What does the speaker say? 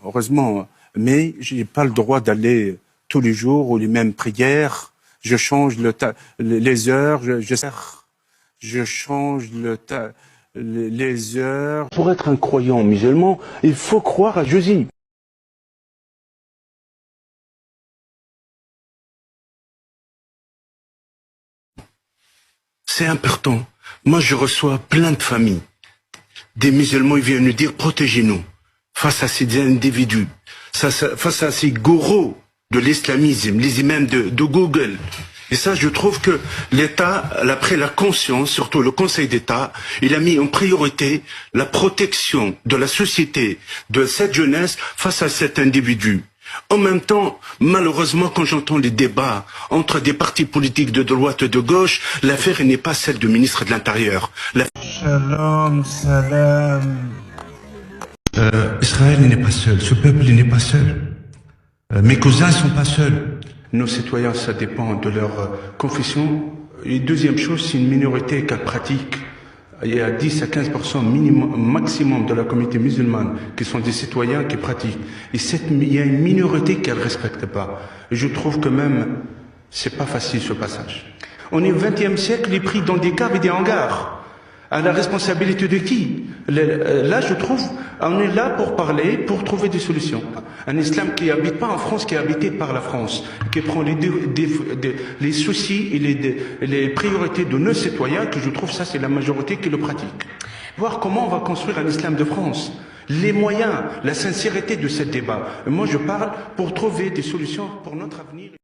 heureusement, mais j'ai pas le droit d'aller tous les jours ou les mêmes prières. Je change les heures, je change les heures. Pour être un croyant musulman, il faut croire à Jésus. C'est important. Moi, je reçois plein de familles. Des musulmans, ils viennent nous dire, protégez-nous face à ces individus, face à ces gourous de l'islamisme, les imams de Google. Et ça, je trouve que l'État a pris la conscience, surtout le Conseil d'État, il a mis en priorité la protection de la société, de cette jeunesse face à cet individu. En même temps, malheureusement, quand j'entends les débats entre des partis politiques de droite et de gauche, l'affaire n'est pas celle du ministre de l'Intérieur. Shalom, salam. Israël n'est pas seul, ce peuple n'est pas seul. Mes cousins ne sont pas seuls. Nos citoyens, ça dépend de leur confession. Et deuxième chose, c'est une minorité qui pratique. Il y a 10 à 15% maximum de la communauté musulmane qui sont des citoyens qui pratiquent. Et il y a une minorité qui ne respecte pas. Et je trouve que même, c'est pas facile ce passage. On est au XXe siècle, les pris dans des caves et des hangars. À la responsabilité de qui? Là, je trouve, on est là pour parler, pour trouver des solutions. Un islam qui n'habite pas en France, qui est habité par la France, qui prend les soucis et les priorités de nos citoyens, que je trouve ça, c'est la majorité qui le pratique. Voir comment on va construire un islam de France. Les moyens, la sincérité de ce débat. Moi, je parle pour trouver des solutions pour notre avenir.